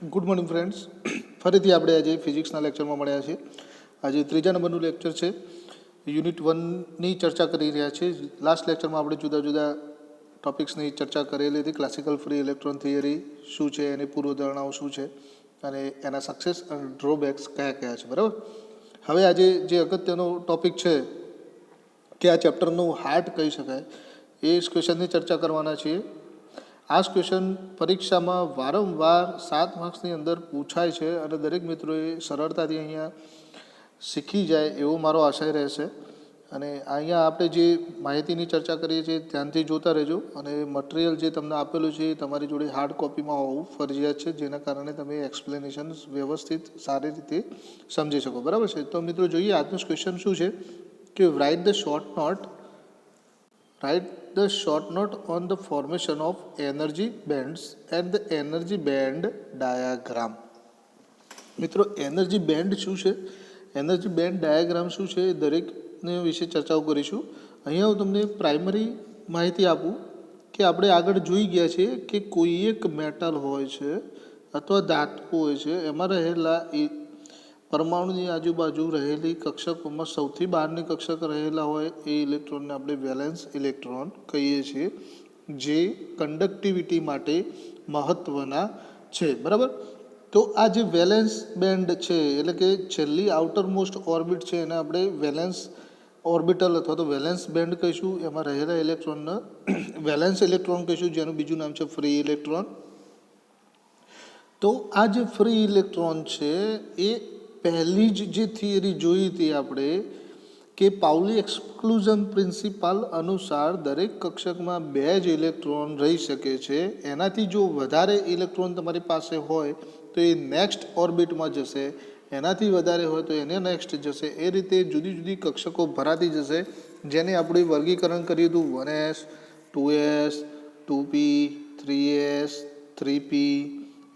Good morning friends. ફરીથી આપણે આજે ફિઝિક્સના લેક્ચરમાં મળ્યા છીએ. આજે ત્રીજા નંબરનું લેક્ચર છે. યુનિટ 1ની ચર્ચા કરી રહ્યા છીએ. લાસ્ટ લેક્ચરમાં આપણે જુદા જુદા ટોપિક્સની ચર્ચા કરેલી હતી. ક્લાસિકલ ફ્રી ઇલેક્ટ્રોન થિયરી શું છે, એની પૂર્વધારણાઓ શું છે અને એના સક્સેસ અને ડ્રોબેક્સ કયા કયા છે. બરાબર. હવે આજે જે અગત્યનો ટોપિક છે કે આ ચેપ્ટરનું હાર્ટ કહી શકાય એ ક્વેશ્ચનની ચર્ચા કરવાના છીએ. આ ક્વેશ્ચન પરીક્ષામાં વારંવાર 7 માર્ક્સની અંદર પૂછાય છે અને દરેક મિત્રોએ સરળતાથી અહીંયા શીખી જાય એવો મારો આશય રહેશે. અને અહીંયા આપણે જે માહિતીની ચર્ચા કરીએ છીએ ધ્યાનથી જોતા રહેજો. અને મટીરિયલ જે તમને આપેલું છે એ તમારી જોડે હાર્ડ કોપીમાં હોવું ફરજિયાત છે, જેના કારણે તમે એક્સપ્લેનેશન વ્યવસ્થિત સારી રીતે સમજી શકો. બરાબર છે. તો મિત્રો જોઈએ આજનો ક્વેશ્ચન શું છે કે write the short note on the formation of energy bands and the energy band diagram. મિત્રો એનર્જી બેન્ડ શું છે, એનર્જી બેન્ડ ડાયાગ્રામ શું છે, દરેકને વિશે ચર્ચાઓ કરીશું. અહીંયા હું તમને પ્રાઇમરી માહિતી આપું કે આપણે આગળ જોઈ ગયા છીએ કે કોઈ એક મેટલ હોય છે અથવા ધાતુ હોય છે, એમાં રહેલા પરમાણુની આજુબાજુ રહેલી કક્ષકોમાં સૌથી બહારની કક્ષક રહેલા હોય એ ઇલેક્ટ્રોનને આપણે વેલેન્સ ઇલેક્ટ્રોન કહીએ છીએ, જે કન્ડક્ટિવિટી માટે મહત્ત્વના છે. બરાબર. તો આ જે વેલેન્સ બેન્ડ છે એટલે કે છેલ્લી આઉટર મોસ્ટ ઓર્બિટ છે એને આપણે વેલેન્સ ઓર્બિટલ અથવા તો વેલેન્સ બેન્ડ કહીશું. એમાં રહેલા ઇલેક્ટ્રોનને વેલેન્સ ઇલેક્ટ્રોન કહીશું, જેનું બીજું નામ છે ફ્રી ઇલેક્ટ્રોન. તો આ જે ફ્રી ઇલેક્ટ્રોન છે એ પહેલી જ જે થિયરી જોઈ હતી આપણે કે પાઉલી એક્સક્લુઝન પ્રિન્સિપાલ અનુસાર દરેક કક્ષકમાં 2 જ ઇલેક્ટ્રોન રહી શકે છે. એનાથી જો વધારે ઇલેક્ટ્રોન તમારી પાસે હોય તો એ નેક્સ્ટ ઓર્બિટમાં જશે, એનાથી વધારે હોય તો એને નેક્સ્ટ જશે. એ રીતે જુદી જુદી કક્ષકો ભરાતી જશે, જેને આપણે વર્ગીકરણ કર્યું હતું 1s 2s 2p 3s 3p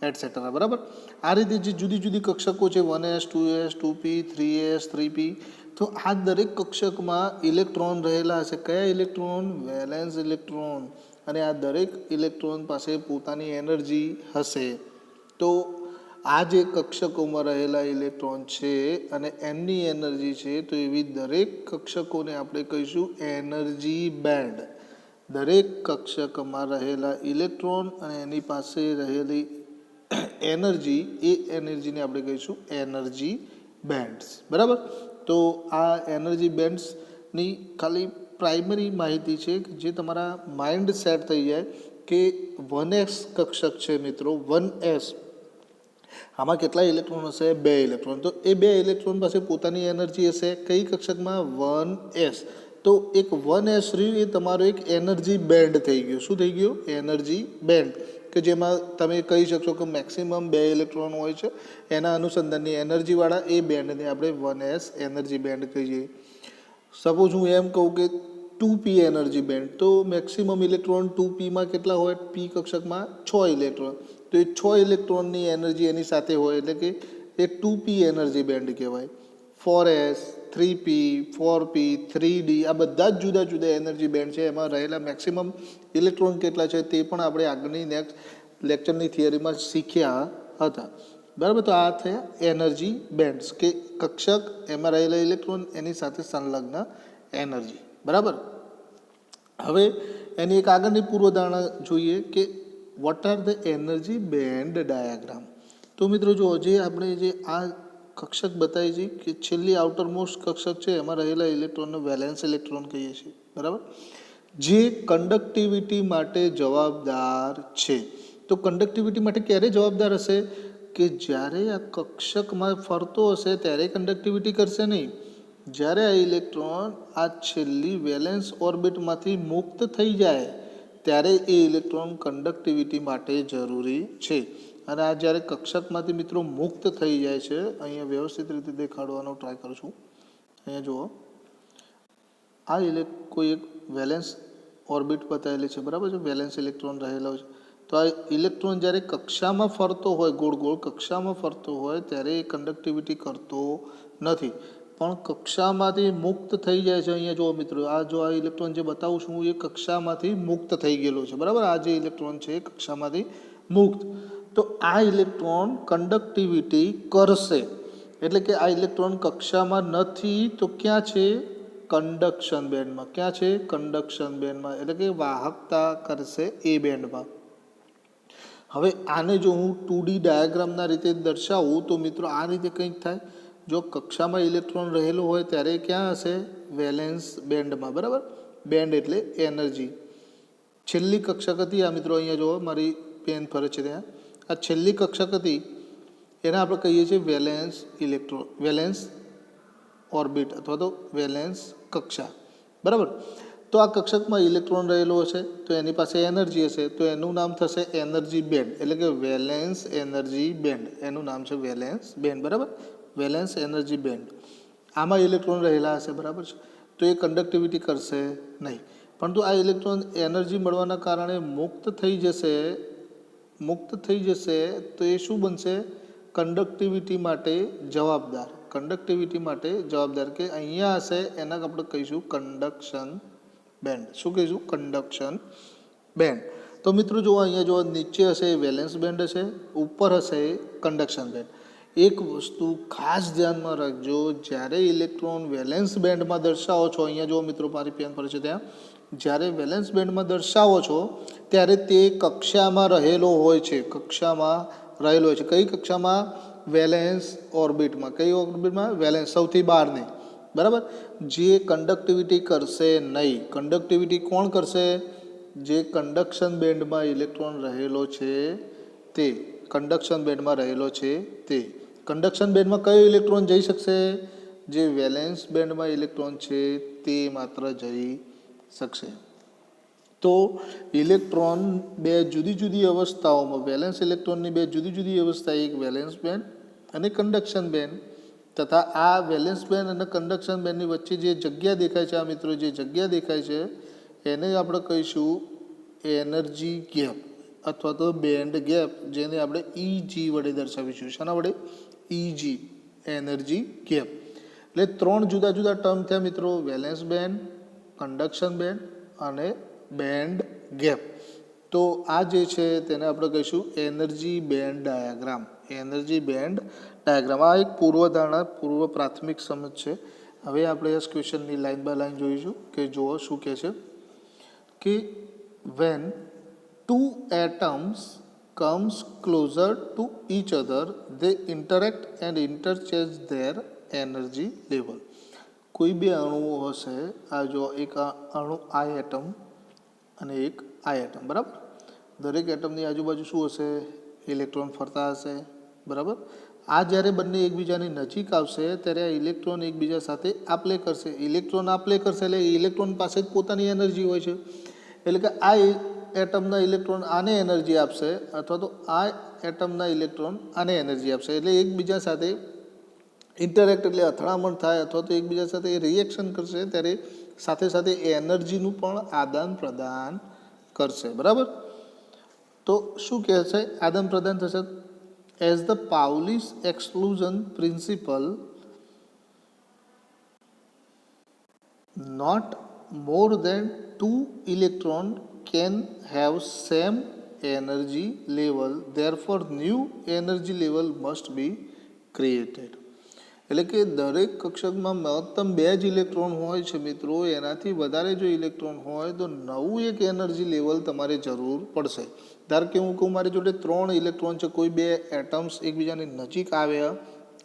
etcetera. બરાબર. આ રીતે જે જુદી જુદી કક્ષકો છે 1s 2s 2p 3s 3p, તો આ દરેક કક્ષકમાં ઇલેક્ટ્રોન રહેલા હશે. કયા ઇલેક્ટ્રોન? Valence electron. અને આ દરેક ઇલેક્ટ્રોન પાસે પોતાની એનર્જી હશે. તો આ જે કક્ષકોમાં રહેલા ઇલેક્ટ્રોન છે અને એમની એનર્જી છે, તો એવી દરેક કક્ષકોને આપણે કહીશું એનર્જી બેન્ડ. દરેક કક્ષકમાં રહેલા ઇલેક્ટ્રોન અને એની પાસે રહેલી એનર્જી, એ એનર્જીને આપણે કહીશું એનર્જી બેન્ડ્સ. બરાબર. તો આ એનર્જી બેન્ડ્સની ખાલી પ્રાઇમરી માહિતી છે કે જે તમારા માઇન્ડ સેટ થઈ જાય કે 1s કક્ષક છે મિત્રો, 1s આમાં કેટલા ઇલેક્ટ્રોન હશે? 2 ઇલેક્ટ્રોન. તો એ 2 ઇલેક્ટ્રોન પાસે પોતાની એનર્જી હશે. કઈ કક્ષકમાં? 1s. તો એક 1s રહ્યું એ તમારો એક એનર્જી બેન્ડ થઈ ગયો. શું થઈ ગયો? એનર્જી બેન્ડ, કે જેમાં તમે કહી શકશો કે મેક્સિમમ 2 ઇલેક્ટ્રોન હોય છે. એના અનુસંધાનની એનર્જીવાળા એ બેન્ડને આપણે 1s એનર્જી બેન્ડ કહીએ. સપોઝ હું એમ કહું કે 2p એનર્જી બેન્ડ, તો મેક્સિમમ ઇલેક્ટ્રોન 2pમાં કેટલા હોય? p કક્ષકમાં 6 electron. તો એ 6 ઇલેક્ટ્રોનની એનર્જી એની સાથે હોય એટલે કે એ 2p એનર્જી બેન્ડ કહેવાય. 4s 3p 4p 3d આ બધા જ જુદા જુદા એનર્જી બેન્ડ છે. એમાં રહેલા મેક્સિમમ ઇલેક્ટ્રોન કેટલા છે તે પણ આપણે આગળની નેક્સ્ટ લેક્ચરની થિયરીમાં શીખ્યા હતા. બરાબર. તો આ થયા એનર્જી બેન્ડ્સ, કે કક્ષક, એમાં રહેલા ઇલેક્ટ્રોન, એની સાથે સંલગ્ન એનર્જી. બરાબર. હવે એની એક આગળની પૂર્વધારણા જોઈએ કે what are the energy band diagram. તો મિત્રો જો જે આપણે જે આ કક્ષક બતાવી છે કે છેલ્લી આઉટર મોસ્ટ કક્ષક છે, એમાં રહેલા ઇલેક્ટ્રોનને વેલેન્સ ઇલેક્ટ્રોન કહીએ છીએ. બરાબર. જે કન્ડક્ટિવિટી માટે જવાબદાર છે. તો કન્ડક્ટિવિટી માટે ક્યારે જવાબદાર હશે? કે જ્યારે આ કક્ષકમાં ફરતો હશે ત્યારે કન્ડક્ટિવિટી કરશે નહીં. જ્યારે આ ઇલેક્ટ્રોન આ છેલ્લી વેલેન્સ ઓર્બિટમાંથી મુક્ત થઈ જાય ત્યારે એ ઇલેક્ટ્રોન કન્ડક્ટિવિટી માટે જરૂરી છે. અને આ જ્યારે કક્ષકમાંથી મિત્રો મુક્ત થઈ જાય છે, અહીંયા વ્યવસ્થિત રીતે દેખાડવાનો ટ્રાય કરું છું. અહીંયા જુઓ, આ કોઈ એક વેલેન્સ ઓર્બિટ બતાવેલી છે. બરાબર છે. વેલેન્સ ઇલેક્ટ્રોન રહેલો છે. તો આ ઇલેક્ટ્રોન જ્યારે કક્ષામાં ફરતો હોય, ગોળ ગોળ કક્ષામાં ફરતો હોય, ત્યારે એ કન્ડક્ટિવિટી કરતો નથી, પણ કક્ષામાંથી મુક્ત થઈ જાય છે. અહીંયા જુઓ મિત્રો, આ જો આ ઇલેક્ટ્રોન જે બતાવું છું એ કક્ષામાંથી મુક્ત થઈ ગયેલો છે. બરાબર. આ જે ઇલેક્ટ્રોન છે એ કક્ષામાંથી મુક્ત. તો આ ઇલેક્ટ્રોન કંડક્ટિવિટી કરશે, એટલે કે આ ઇલેક્ટ્રોન કક્ષામાં નથી તો ક્યાં છે? કંડક્શન બેન્ડમાં. ક્યાં છે? કંડક્શન બેન્ડમાં, એટલે કે વાહકતા કરશે એ બેન્ડમાં. હવે આને જો હું 2D ડાયાગ્રામના રીતે દર્શાવું તો મિત્રો આ રીતે કંઈક થાય. જો કક્ષામાં ઇલેક્ટ્રોન રહેલો હોય ત્યારે ક્યાં હશે? વેલેન્સ બેન્ડમાં, બરાબર. બેન્ડ એટલે એનર્જી. છેલ્લી કક્ષક હતી આ મિત્રો, અહીંયા જુઓ મારી પેન ફરે છે ત્યાં. આ છેલ્લી કક્ષક હતી એને આપણે કહીએ છીએ વેલેન્સ ઇલેક્ટ્રોન, વેલેન્સ ઓર્બિટ અથવા તો વેલેન્સ કક્ષા, બરાબર. તો આ કક્ષકમાં ઇલેક્ટ્રોન રહેલો હશે તો એની પાસે એનર્જી હશે તો એનું નામ થશે એનર્જી બેન્ડ, એટલે કે વેલેન્સ એનર્જી બેન્ડ. એનું નામ છે વેલેન્સ બેન્ડ, બરાબર. Valence energy band. આમાં ઇલેક્ટ્રોન રહેલા હશે, બરાબર છે. તો એ કંડક્ટિવિટી કરશે નહીં, પરંતુ આ ઇલેક્ટ્રોન એનર્જી મળવાના કારણે મુક્ત થઈ જશે. મુક્ત થઈ જશે તો એ શું બનશે? કંડક્ટિવિટી માટે જવાબદાર. કંડક્ટિવિટી માટે જવાબદાર કે અહીંયા હશે એના આપણે કહીશું કંડક્શન બેન્ડ. શું કહીશું? Conduction band. તો મિત્રો જુઓ અહીંયા જો નીચે હશે એ વેલેન્સ બેન્ડ હશે, ઉપર હશે એ કંડક્શન બેન્ડ. એક વસ્તુ ખાસ ધ્યાનમાં રાખજો, જ્યારે ઇલેક્ટ્રોન વેલેન્સ બેન્ડમાં દર્શાવો છો, અહીંયા જો મિત્રો મારી પેન પર છે ત્યાં, જ્યારે વેલેન્સ બેન્ડમાં દર્શાવો છો ત્યારે તે કક્ષામાં રહેલો હોય છે. કક્ષામાં રહેલો હોય છે. કઈ કક્ષામાં? વેલેન્સ ઓર્બિટમાં. કઈ ઓર્બિટમાં? વેલેન્સ, સૌથી બહારની, બરાબર. જે કંડક્ટિવિટી કરશે નહીં. કંડક્ટિવિટી કોણ કરશે? જે કંડક્શન બેન્ડમાં ઇલેક્ટ્રોન રહેલો છે તે. કંડક્શન બેન્ડમાં રહેલો છે તે. કંડક્શન બેન્ડમાં કયો ઇલેક્ટ્રોન જઈ શકશે? જે વેલેન્સ બેન્ડમાં ઇલેક્ટ્રોન છે તે માત્ર જઈ શકશે. તો ઇલેક્ટ્રોન બે જુદી જુદી અવસ્થાઓમાં, વેલેન્સ ઇલેક્ટ્રોનની બે જુદી જુદી અવસ્થા, એક વેલેન્સ બેન્ડ અને કંડક્શન બેન્ડ, તથા આ વેલેન્સ બેન્ડ અને કંડક્શન બેન્ડની વચ્ચે જે જગ્યા દેખાય છે, આ મિત્રો જે જગ્યા દેખાય છે એને આપણે કહીશું એનર્જી ગેપ અથવા તો બેન્ડ ગેપ, જેને આપણે EG વડે દર્શાવીશું. શાના વડે? EG, energy gap. એટલે ત્રણ જુદા જુદા ટર્મ થયા મિત્રો, વેલેન્સ બેન્ડ, કંડક્શન બેન્ડ અને બેન્ડ ગેપ. તો આ જે છે તેને આપણે કહીશું energy band diagram. Energy band diagram. આ એક પૂર્વધારણા, પૂર્વ પ્રાથમિક સમજ છે. હવે આપણે આ ક્વેશ્ચનની લાઇન બાય લાઇન જોઈશું કે જુઓ શું કહે છે કે when two atoms comes closer to each other they interact and interchange their energy level. કોઈ બે અણુઓ હશે, આ જો એક અણુ આ એટમ અને એક આ એટમ, બરાબર. દરેક એટમની આજુબાજુ શું હશે? ઇલેક્ટ્રોન ફરતા હશે, બરાબર. આ જ્યારે બંને એકબીજાની નજીક આવશે ત્યારે આ ઇલેક્ટ્રોન એકબીજા સાથે આપલે કરશે. ઇલેક્ટ્રોન આપલે કરશે એટલે ઇલેક્ટ્રોન પાસે જ પોતાની એનર્જી હોય છે, એટલે કે આ એટમના ઇલેક્ટ્રોન આને એનર્જી આપશે અથવા તો આ એટમના ઇલેક્ટ્રોન આને એનર્જી આપશે. એટલે એકબીજા સાથે ઇન્ટરેક્ટ એટલે અથડામણ થાય અથવા તો એકબીજા સાથે રિએક્શન કરશે ત્યારે સાથે સાથે એનર્જીનું પણ આદાન પ્રદાન કરશે, બરાબર. તો શું કહે છે? આદાન પ્રદાન થશે. As the Pauli's exclusion principle, not more than two electron can have same energy level, therefore new energy level must be created. એટલે કે દરેક કક્ષકમાં મહત્તમ બે જ ઇલેક્ટ્રોન હોય છે મિત્રો. એનાથી વધારે જો ઇલેક્ટ્રોન હોય તો નવું એક એનર્જી લેવલ તમારે જરૂર પડશે. ધારો કે હું કહું મારી જોડે 3 ઇલેક્ટ્રોન છે, કોઈ બે એટમ્સ એકબીજાની નજીક આવ્યા,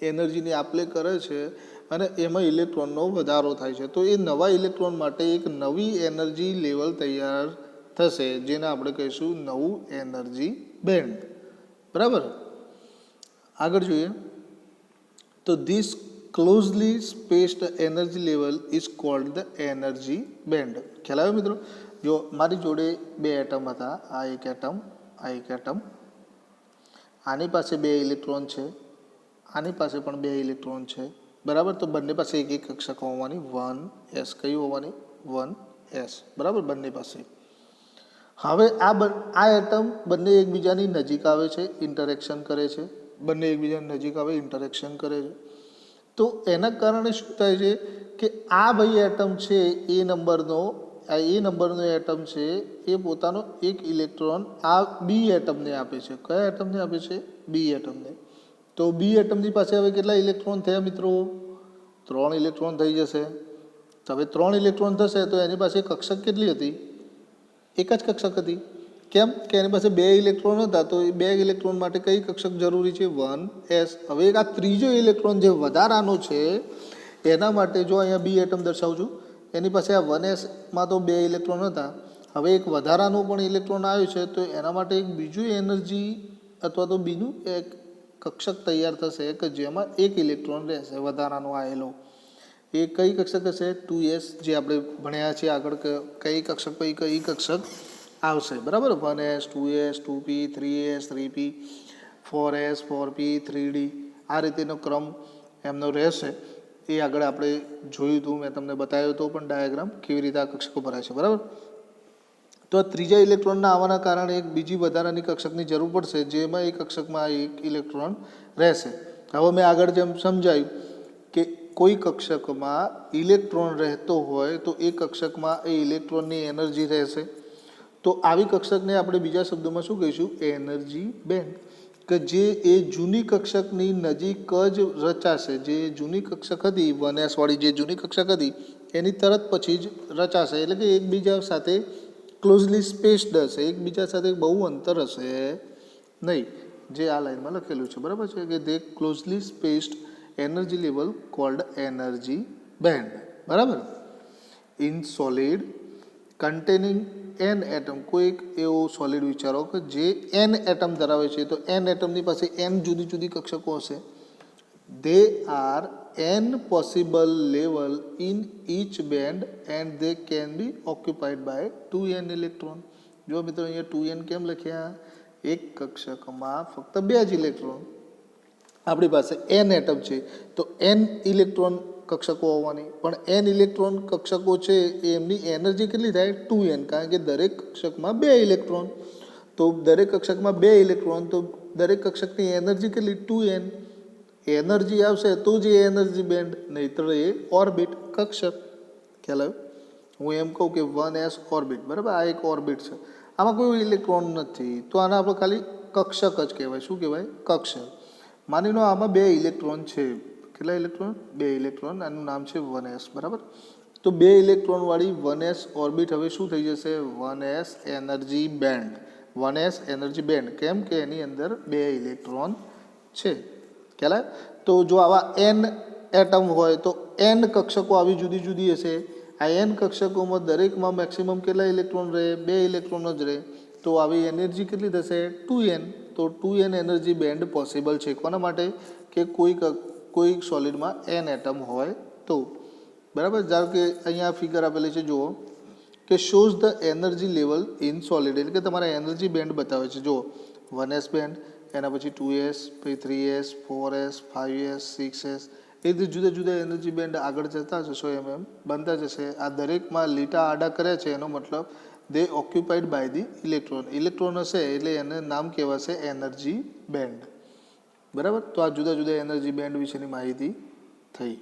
એનર્જીની આપલે કરે છે અને એમાં ઇલેક્ટ્રોનનો વધારો થાય છે, તો એ નવા ઇલેક્ટ્રોન માટે એક નવી એનર્જી લેવલ તૈયાર થશે, જેને આપણે કહીશું નવું એનર્જી બેન્ડ, બરાબર. આગળ જોઈએ તો this closely spaced energy level is called the energy band. ખ્યાલ આવ્યો મિત્રો? જો મારી જોડે બે એટમ હતા, આ એક એટમ, આ એક એટમ. આની પાસે બે ઇલેક્ટ્રોન છે, આની પાસે પણ બે ઇલેક્ટ્રોન છે, બરાબર. તો બંને પાસે એક એક કક્ષક હોવાની, 1s. કઈ હોવાની? 1s, બરાબર, બંને પાસે. હવે આ એટમ બંને એકબીજાની નજીક આવે છે, ઇન્ટરેક્શન કરે છે. બંને એકબીજાની નજીક આવે, ઇન્ટરેક્શન કરે છે. તો એના કારણે શું થાય છે કે આ ભાઈ એટમ છે એ નંબરનો આ એ નંબરનો એટમ છે એ પોતાનો એક ઇલેક્ટ્રોન આ બી એટમને આપે છે. કયા એટમને આપે છે? બી એટમને. તો બી એટમની પાસે હવે કેટલા ઇલેક્ટ્રોન થયા મિત્રો? 3 ઇલેક્ટ્રોન થઈ જશે. તો હવે 3 ઇલેક્ટ્રોન થશે તો એની પાસે કક્ષક કેટલી હતી? એક જ કક્ષક હતી. કેમ કે એની પાસે 2 ઇલેક્ટ્રોન હતા, તો એ 2 ઇલેક્ટ્રોન માટે કઈ કક્ષક જરૂરી છે? 1s. હવે આ ત્રીજો ઇલેક્ટ્રોન જે વધારાનો છે એના માટે જો અહીંયા બી એટમ દર્શાવું છું, એની પાસે આ 1sમાં તો 2 ઇલેક્ટ્રોન હતા. હવે એક વધારાનું પણ ઇલેક્ટ્રોન આવ્યું છે, તો એના માટે એક બીજું એનર્જી અથવા તો બીજું એક કક્ષક તૈયાર થશે કે જેમાં એક ઇલેક્ટ્રોન રહેશે વધારાનો આવેલો. એ કઈ કક્ષક હશે? 2s, જે આપણે ભણ્યા છીએ આગળ કે કઈ કક્ષક પછી કઈ કક્ષક આવશે. બરાબર, 1s, 2s, 2p, 3s, 3p, 4s, 4p, 3d, આ રીતેનો ક્રમ એમનો રહેશે. એ આગળ આપણે જોયું હતું, મેં તમને બતાવ્યો હતો પણ ડાયાગ્રામ કેવી રીતે આ કક્ષકો ભરાય છે. બરાબર, તો આ ત્રીજા ઇલેક્ટ્રોનના આવવાના કારણે એક બીજી વધારાની કક્ષકની જરૂર પડશે, જેમાં એ કક્ષકમાં એક ઇલેક્ટ્રોન રહેશે. હવે મેં આગળ જેમ સમજાયું કે કોઈ કક્ષકમાં ઇલેક્ટ્રોન રહેતો હોય તો એ કક્ષકમાં એ ઇલેક્ટ્રોનની એનર્જી રહેશે. તો આવી કક્ષકને આપણે બીજા શબ્દોમાં શું કહીશું? Energy band. કે જે એ જૂની કક્ષકની નજીક જ રચાશે. જે જૂની કક્ષક હતી 1s વાળી, જે જૂની કક્ષક હતી એની તરત પછી જ રચાશે. એટલે કે એકબીજા સાથે ક્લોઝલી સ્પેસ્ડ હશે, એકબીજા સાથે બહુ અંતર હશે નહીં, જે આ લાઈનમાં લખેલું છે. બરાબર છે કે the closely spaced energy level called energy band. બરાબર. In solid containing an atom, કોઈક એવો સોલિડ વિચારો કે જે એન એટમ ધરાવે છે, તો એન એટમની પાસે એન જુદી જુદી કક્ષકો હશે. They are N possible level in each band and they can be occupied by 2n electron. જો મિત્રો અહીંયા 2n કેમ લખ્યા? એક કક્ષકમાં ફક્ત 2 જ ઇલેક્ટ્રોન. આપણી પાસે એન એટમ છે તો એન ઇલેક્ટ્રોન કક્ષકો હોવાની, પણ એન ઇલેક્ટ્રોન કક્ષકો છે એમની એનર્જી કેટલી થાય? 2n, કારણ કે દરેક કક્ષકમાં 2 ઇલેક્ટ્રોન. તો દરેક કક્ષકમાં 2 ઇલેક્ટ્રોન, તો દરેક કક્ષકની એનર્જી કેટલી? 2n. એનર્જી આવશે તો જ એ એનર્જી બેન્ડ, નહીતર એ ઓર્બિટ, કક્ષક. ખ્યાલ આવ્યો? હું એમ કહું કે 1s ઓર્બિટ, બરાબર, આ એક ઓર્બિટ છે, આમાં કોઈ ઇલેક્ટ્રોન નથી, તો આને આપણે ખાલી કક્ષક જ કહેવાય. શું કહેવાય? કક્ષક. માની લો આમાં 2 ઇલેક્ટ્રોન છે. કેટલા ઇલેક્ટ્રોન? 2 ઇલેક્ટ્રોન. આનું નામ છે 1s. બરાબર, તો 2 ઇલેક્ટ્રોન વાળી 1s ઓર્બિટ હવે શું થઈ જશે? 1s energy band. 1s energy band. કેમ કે એની અંદર 2 ઇલેક્ટ્રોન છે. ખ્યાલ? તો જો આવા n એટમ હોય તો n કક્ષકો આવી જુદી જુદી હશે. આ n કક્ષકોમાં દરેકમાં મેક્સિમમ કેટલા ઇલેક્ટ્રોન રહે? 2 ઇલેક્ટ્રોન જ રહે. તો આવી એનર્જી કેટલી થશે? 2n. તો 2n એનર્જી બેન્ડ પોસિબલ છે. કોના માટે? કે કોઈ સોલિડમાં n એટમ હોય તો. બરાબર, ધારો કે અહીંયા ફિગર આપેલી છે, જુઓ કે shows the energy level in solid, એટલે કે તમારા એનર્જી બેન્ડ બતાવે છે. જુઓ 1s બેન્ડ, એના પછી 2s, પછી 3s, 4s, 5s, 6s, એ રીતે જુદા જુદા એનર્જી બેન્ડ આગળ જતા જશો એમ બનતા જશે. આ દરેકમાં લીટા આડા કર્યા છે, એનો મતલબ the occupied by the electron. Electron હશે એટલે એને નામ કહેવાશે એનર્જી બેન્ડ. બરાબર, તો આ જુદા જુદા એનર્જી બેન્ડ વિશેની માહિતી થઈ.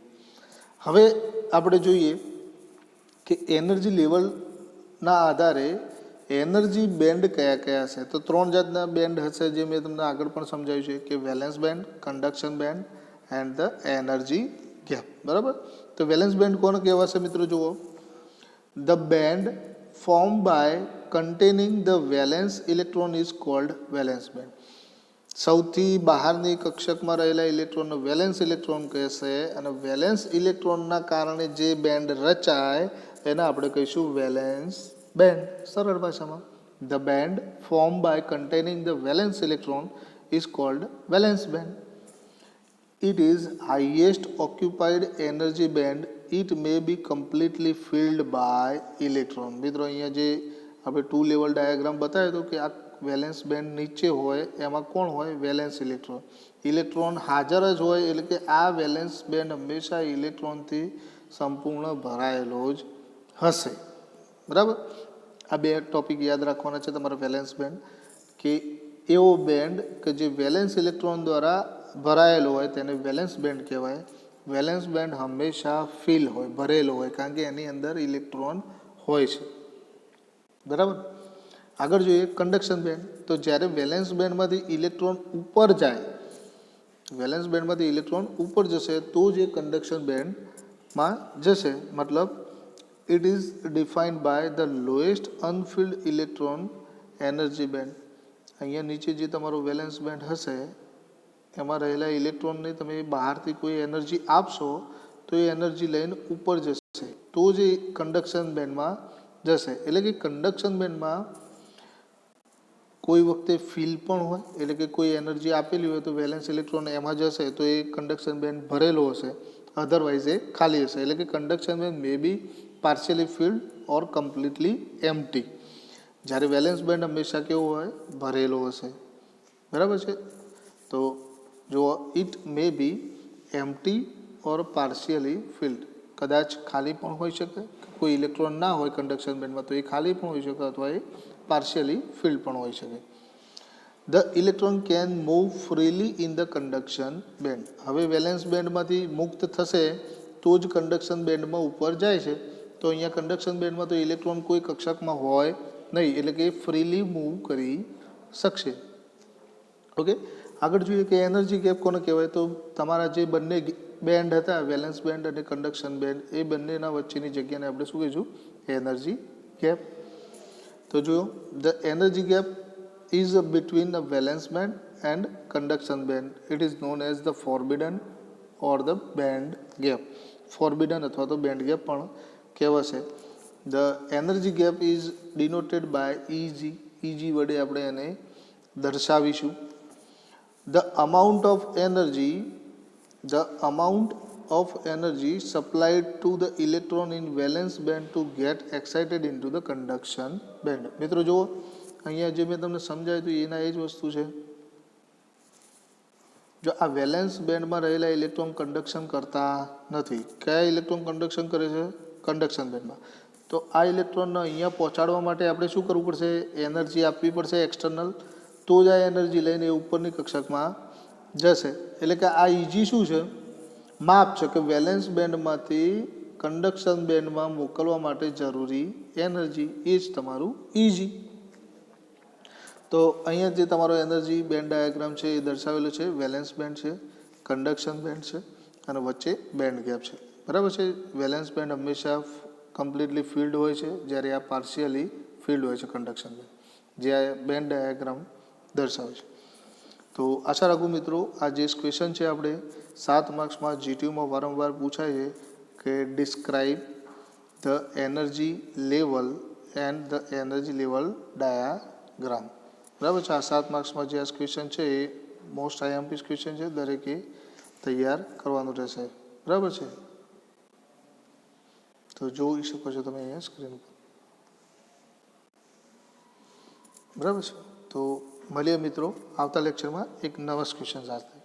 હવે આપણે જોઈએ કે એનર્જી લેવલના આધારે એનર્જી બેન્ડ કયા કયા હશે. તો 3 જાતના બેન્ડ હશે, જે મેં તમને આગળ પણ સમજાવ્યું છે કે valence band, conduction band and the energy gap. બરાબર, તો વેલેન્સ બેન્ડ કોને કહેવાશે મિત્રો? જુઓ, the band form by containing the valence electron is called valence band. સૌથી બહારની કક્ષકમાં રહેલા ઇલેક્ટ્રોનનો વેલેન્સ ઇલેક્ટ્રોન કહેશે, અને વેલેન્સ ઇલેક્ટ્રોનના કારણે જે બેન્ડ રચાય એને આપણે કહીશું વેલેન્સ બેન્ડ. સરળ ભાષામાં, the band form by containing the valence electron is called valence band. It is highest occupied energy band. It may be completely filled by electron. મિત્રો અહીંયા જે આપણે 2 લેવલ ડાયાગ્રામ બતાવ્યો હતો કે આ વેલેન્સ બેન્ડ નીચે હોય એમાં કોણ હોય? Valence electron. ઇલેક્ટ્રોન હાજર જ હોય, એટલે કે આ વેલેન્સ બેન્ડ હંમેશા ઇલેક્ટ્રોનથી સંપૂર્ણ ભરાયેલો જ હશે. બરાબર, આ 2 ટોપિક યાદ રાખવાના છે તમારા વેલેન્સ બેન્ડ, કે એવો બેન્ડ કે જે વેલેન્સ ઇલેક્ટ્રોન દ્વારા ભરાયેલો હોય તેને વેલેન્સ બેન્ડ કહેવાય. વેલેન્સ બેન્ડ હંમેશા ફિલ હોય, ભરેલો હોય, કારણ કે એની અંદર ઇલેક્ટ્રોન હોય છે, બરાબર. આગળ જોઈએ કંડક્શન બેન્ડ. તો જ્યારે વેલેન્સ બેન્ડમાંથી ઇલેક્ટ્રોન ઉપર જાય, વેલેન્સ બેન્ડમાંથી ઇલેક્ટ્રોન ઉપર જશે તો જ એ કંડક્શન બેન્ડમાં જશે. મતલબ it is defined by the lowest unfilled electron energy band. અહીંયા નીચે જે તમારો વેલેન્સ બેન્ડ હશે એમાં રહેલા ઇલેક્ટ્રોનને તમે બહારથી કોઈ એનર્જી આપશો તો એ એનર્જી લઈને ઉપર જશે તો જ એ કંડક્શન બેન્ડમાં જશે. એટલે કે કંડક્શન બેન્ડમાં કોઈ વખતે ફિલ પણ હોય, એટલે કે કોઈ એનર્જી આપેલી હોય તો વેલેન્સ ઇલેક્ટ્રોન એમાં જશે તો એ કંડક્શન બેન્ડ ભરેલો હશે, અધરવાઇઝ એ ખાલી હશે. એટલે કે conduction band may be partially filled or completely empty. જ્યારે વેલેન્સ બેન્ડ હંમેશા કેવો હોય, ભરેલો હશે, બરાબર છે. તો જો it may be empty or partially filled, કદાચ ખાલી પણ હોઈ શકે, કોઈ ઇલેક્ટ્રોન ના હોય કંડક્શન બેન્ડમાં તો એ ખાલી પણ હોઈ શકે અથવા એ પાર્શિયલી ફિલ્ડ પણ હોઈ શકે. The electron can move freely in the conduction band. હવે વેલેન્સ બેન્ડમાંથી મુક્ત થશે તો જ કંડક્શન બેન્ડમાં ઉપર જાય છે. તો અહીંયા કંડક્શન બેન્ડમાં તો ઇલેક્ટ્રોન કોઈ કક્ષકમાં હોય નહીં, એટલે કે ફ્રીલી મૂવ કરી શકશે. ઓકે, આગળ જોઈએ કે એનર્જી ગેપ કોને કહેવાય. તો તમારા જે બંને બેન્ડ હતા, વેલેન્સ બેન્ડ અને કંડક્શન બેન્ડ, એ બંનેના વચ્ચેની જગ્યાને આપણે શું કહીશું, એનર્જી ગેપ. તો જુઓ, the energy gap is between the valence band and conduction band. It is known as the forbidden or the band gap. Forbidden અથવા તો બેન્ડ ગેપ પણ કહેવાશે. The energy gap is denoted by E G. E G વડે આપણે એને દર્શાવીશું. The amount of energy supplied to the electron in valence band to get excited into the conduction band. મિત્રો જુઓ, અહીંયા જે મેં તમને સમજાવ્યું હતું એના એ જ વસ્તુ છે. જો આ વેલેન્સ બેન્ડમાં રહેલા ઇલેક્ટ્રોન કન્ડક્શન કરતા નથી. કયા ઇલેક્ટ્રોન કન્ડક્શન કરે છે, કંડક્શન બેન્ડમાં. તો આ ઇલેક્ટ્રોનને અહીંયા પહોંચાડવા માટે આપણે શું કરવું પડશે, એનર્જી આપવી પડશે એક્સટર્નલ, તો જ આ એનર્જી લઈને એ ઉપરની કક્ષકમાં જશે. એટલે કે આ ઇજી શું છે, માપ છે કે વેલેન્સ બેન્ડમાંથી કંડક્શન બેન્ડમાં મોકલવા માટે જરૂરી એનર્જી, એ જ તમારું ઇજી. તો અહીંયા જે તમારો એનર્જી બેન્ડ ડાયાગ્રામ છે એ દર્શાવેલો છે. વેલેન્સ બેન્ડ છે, કંડક્શન બેન્ડ છે અને વચ્ચે બેન્ડ ગેપ છે, બરાબર છે. વેલેન્સ બેન્ડ હંમેશા કમ્પ્લીટલી ફિલ્ડ હોય છે, જ્યારે આ પાર્શિયલી ફિલ્ડ હોય છે કંડક્શન બેન્ડ, જે આ બેન્ડ ડાયાગ્રામ દર્શાવે છે. તો આશા રાખું મિત્રો, આ જે ક્વેશ્ચન છે આપણે 7 માર્ક્સમાં જીટીયુમાં વારંવાર પૂછાય છે કે describe the energy level and the energy level diagram, બરાબર છે. આ 7 માર્ક્સમાં જે આ ક્વેશ્ચન છે એ મોસ્ટ આઈએમપી ક્વેશ્ચન છે, દરેકે તૈયાર કરવાનું રહેશે, બરાબર છે. તો જોઈ શકો છો તમે અહીંયા સ્ક્રીન પર, બરાબર છે. તો મળીએ મિત્રો આવતા લેક્ચરમાં એક નવા ક્વેશ્ચન સાથે.